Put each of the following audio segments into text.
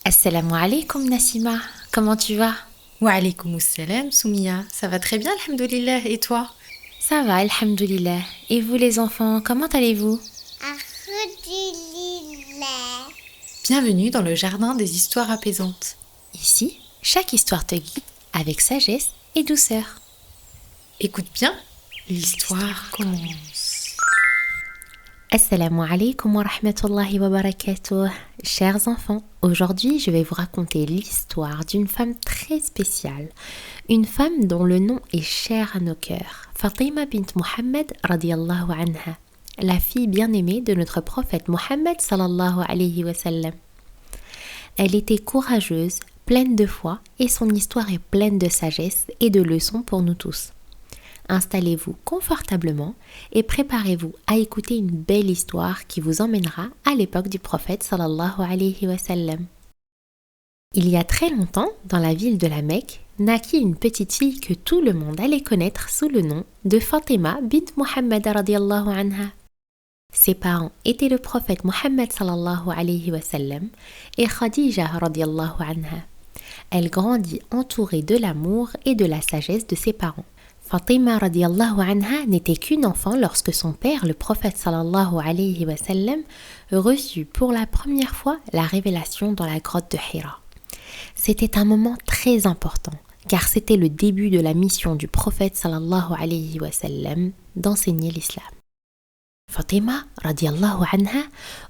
Assalamu alaikum Nassima, comment tu vas? Wa alaykoum salam, Soumia. Ça va très bien, alhamdoulilah. Et toi? Ça va, alhamdoulilah. Et vous les enfants, comment allez-vous? Alhamdulillah. Bienvenue dans le jardin des histoires apaisantes. Ici, chaque histoire te guide avec sagesse et douceur. Écoute bien, l'histoire commence. Assalamu alaikum wa rahmatullahi wa barakatuh. Chers enfants, aujourd'hui je vais vous raconter l'histoire d'une femme très spéciale. Une femme dont le nom est cher à nos cœurs. Fatima bint Muhammad radiyallahu anha. La fille bien-aimée de notre prophète Mohammed sallallahu alayhi wa sallam. Elle était courageuse, pleine de foi et son histoire est pleine de sagesse et de leçons pour nous tous. Installez-vous confortablement et préparez-vous à écouter une belle histoire qui vous emmènera à l'époque du prophète sallallahu alayhi wa sallam. Il y a très longtemps, dans la ville de la Mecque, naquit une petite fille que tout le monde allait connaître sous le nom de Fatima bint Muhammad radiyallahu anha. Ses parents étaient le prophète Mohammed sallallahu alayhi wa sallam et Khadija radiyallahu anha. Elle grandit entourée de l'amour et de la sagesse de ses parents. Fatima radiyallahu anha n'était qu'une enfant lorsque son père, le prophète sallallahu alayhi wa sallam, reçut pour la première fois la révélation dans la grotte de Hira. C'était un moment très important, car c'était le début de la mission du prophète sallallahu alayhi wa sallam d'enseigner l'islam. Fatima radiyallahu anha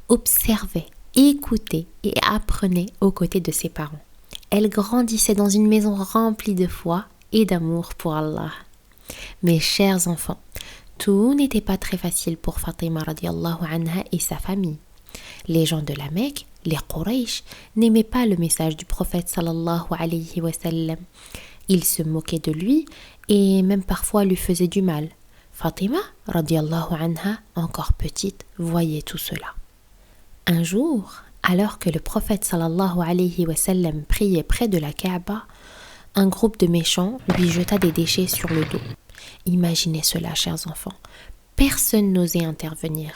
observait, écoutait et apprenait aux côtés de ses parents. Elle grandissait dans une maison remplie de foi et d'amour pour Allah. Mes chers enfants, tout n'était pas très facile pour Fatima radiyallahu anha et sa famille. Les gens de la Mecque, les Quraysh, n'aimaient pas le message du prophète sallallahu alayhi wa sallam. Ils se moquaient de lui et même parfois lui faisaient du mal. Fatima radiyallahu anha, encore petite, voyait tout cela. Un jour, alors que le prophète sallallahu alayhi wa sallam priait près de la Kaaba, un groupe de méchants lui jeta des déchets sur le dos. Imaginez cela, chers enfants. Personne n'osait intervenir.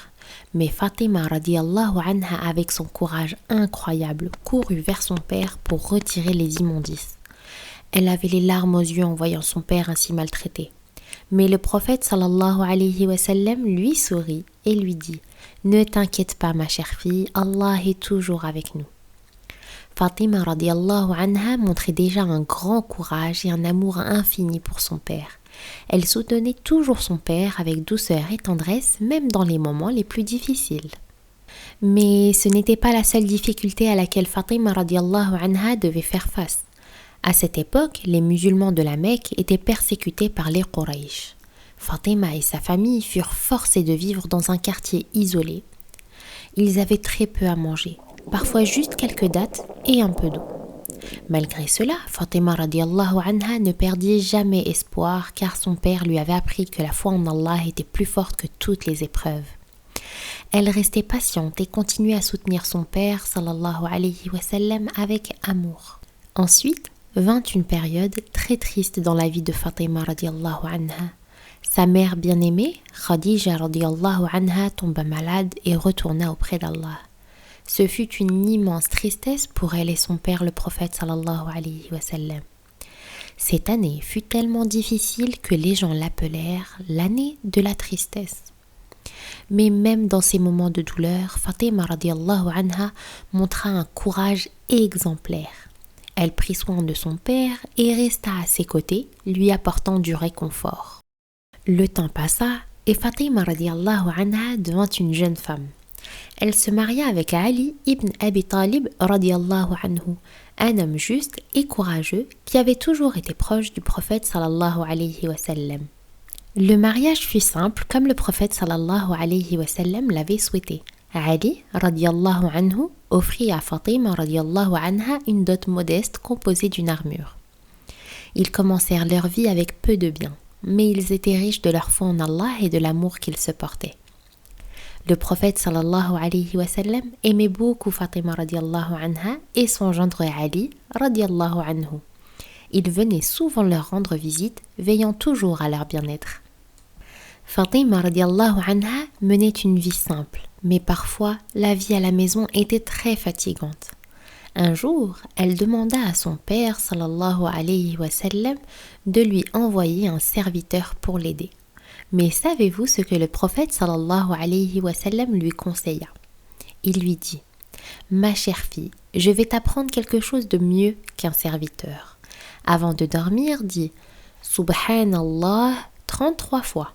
Mais Fatima radiyallahu anha, avec son courage incroyable, courut vers son père pour retirer les immondices. Elle avait les larmes aux yeux en voyant son père ainsi maltraité. Mais le prophète sallallahu alayhi wa sallam lui sourit et lui dit « Ne t'inquiète pas ma chère fille, Allah est toujours avec nous. » Fatima radiyallahu anha montrait déjà un grand courage et un amour infini pour son père. Elle soutenait toujours son père avec douceur et tendresse, même dans les moments les plus difficiles. Mais ce n'était pas la seule difficulté à laquelle Fatima radiyallahu anha devait faire face. À cette époque, les musulmans de la Mecque étaient persécutés par les Quraysh. Fatima et sa famille furent forcés de vivre dans un quartier isolé. Ils avaient très peu à manger, parfois juste quelques dattes et un peu d'eau. Malgré cela, Fatima radiyallahu anha ne perdit jamais espoir car son père lui avait appris que la foi en Allah était plus forte que toutes les épreuves. Elle restait patiente et continuait à soutenir son père sallallahu alayhi wa sallam avec amour. Ensuite vint une période très triste dans la vie de Fatima radiyallahu anha. Sa mère bien-aimée, Khadija radiyallahu anha, tomba malade et retourna auprès d'Allah. Ce fut une immense tristesse pour elle et son père le prophète sallallahu alayhi wa sallam. Cette année fut tellement difficile que les gens l'appelèrent l'année de la tristesse. Mais même dans ces moments de douleur, Fatima radiyallahu anha montra un courage exemplaire. Elle prit soin de son père et resta à ses côtés, lui apportant du réconfort. Le temps passa et Fatima radiyallahu anha devint une jeune femme. Elle se maria avec Ali ibn Abi Talib radiyallahu anhu, un homme juste et courageux qui avait toujours été proche du prophète sallallahu alayhi wa sallam. Le mariage fut simple comme le prophète sallallahu alayhi wa sallam l'avait souhaité. Ali radiyallahu anhu offrit à Fatima radiyallahu anha une dot modeste composée d'une armure. Ils commencèrent leur vie avec peu de biens, mais ils étaient riches de leur foi en Allah et de l'amour qu'ils se portaient. Le prophète sallallahu alayhi wa sallam aimait beaucoup Fatima radiyallahu anha et son gendre Ali radiyallahu anhu. Il venait souvent leur rendre visite, veillant toujours à leur bien-être. Fatima radiyallahu anha menait une vie simple, mais parfois la vie à la maison était très fatigante. Un jour, elle demanda à son père, sallallahu alayhi wa sallam, de lui envoyer un serviteur pour l'aider. Mais savez-vous ce que le prophète, sallallahu alayhi wa sallam, lui conseilla? Il lui dit: Ma chère fille, je vais t'apprendre quelque chose de mieux qu'un serviteur. Avant de dormir, dis Subhanallah 33 fois,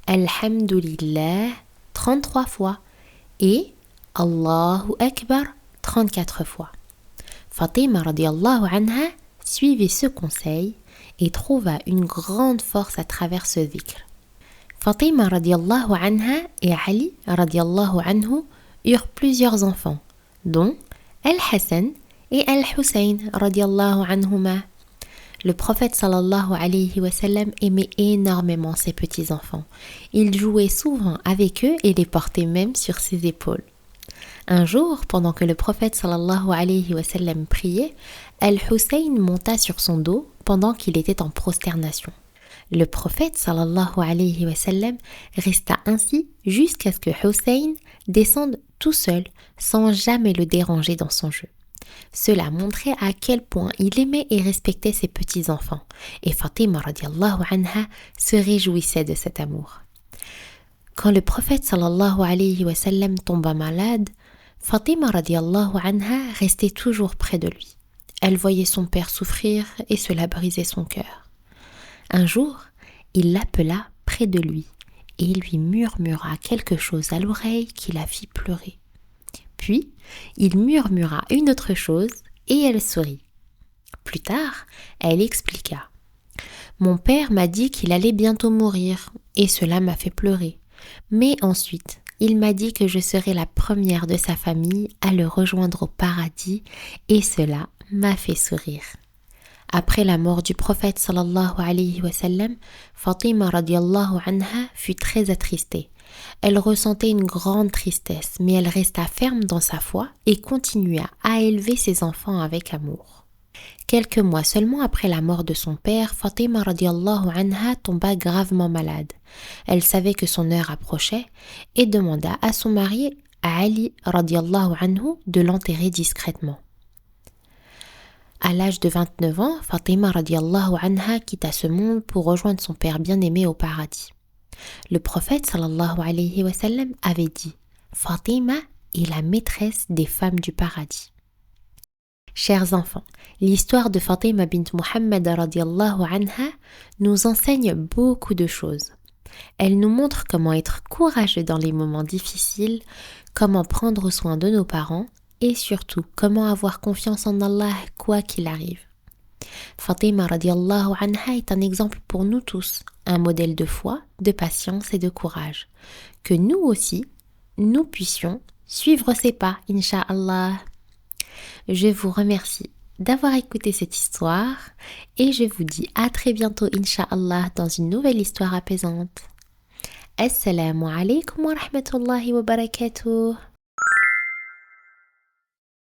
Alhamdulillah 33 fois et Allahu Akbar 34 fois. Fatima radiallahu anha suivit ce conseil et trouva une grande force à travers ce dhikr. Fatima radiallahu anha et Ali radiallahu anhu eurent plusieurs enfants, dont Al-Hassan et Al-Hussein radiallahu anhuma. Le prophète sallallahu alayhi wa sallam aimait énormément ses petits-enfants. Il jouait souvent avec eux et les portait même sur ses épaules. Un jour, pendant que le prophète sallallahu alayhi wa sallam priait, Al-Hussein monta sur son dos pendant qu'il était en prosternation. Le prophète sallallahu alayhi wa sallam resta ainsi jusqu'à ce que Hussein descende tout seul sans jamais le déranger dans son jeu. Cela montrait à quel point il aimait et respectait ses petits-enfants et Fatima radiallahu anha se réjouissait de cet amour. Quand le prophète sallallahu alayhi wa sallam tomba malade, Fatima radiallahu anha restait toujours près de lui. Elle voyait son père souffrir et cela brisait son cœur. Un jour, il l'appela près de lui et lui murmura quelque chose à l'oreille qui la fit pleurer. Puis, il murmura une autre chose et elle sourit. Plus tard, elle expliqua. « Mon père m'a dit qu'il allait bientôt mourir et cela m'a fait pleurer. Mais ensuite, il m'a dit que je serais la première de sa famille à le rejoindre au paradis et cela m'a fait sourire. » Après la mort du prophète sallallahu alayhi wa sallam, Fatima radiallahu anha fut très attristée. Elle ressentait une grande tristesse, mais elle resta ferme dans sa foi et continua à élever ses enfants avec amour. Quelques mois seulement après la mort de son père, Fatima radiallahu anha tomba gravement malade. Elle savait que son heure approchait et demanda à son mari, Ali radiallahu anhu, de l'enterrer discrètement. À l'âge de 29 ans, Fatima radiallahu anha quitta ce monde pour rejoindre son père bien-aimé au paradis. Le prophète sallallahu alayhi wa sallam avait dit « Fatima est la maîtresse des femmes du paradis ». Chers enfants, l'histoire de Fatima bint Muhammad radiallahu anha nous enseigne beaucoup de choses. Elle nous montre comment être courageux dans les moments difficiles, comment prendre soin de nos parents et surtout comment avoir confiance en Allah quoi qu'il arrive. Fatima radiallahu anha est un exemple pour nous tous, un modèle de foi, de patience et de courage. Que nous aussi, nous puissions suivre ses pas, Inch'Allah. Je vous remercie d'avoir écouté cette histoire et je vous dis à très bientôt, Inch'Allah, dans une nouvelle histoire apaisante. Assalamu alaikum wa rahmatullahi wa barakatuh.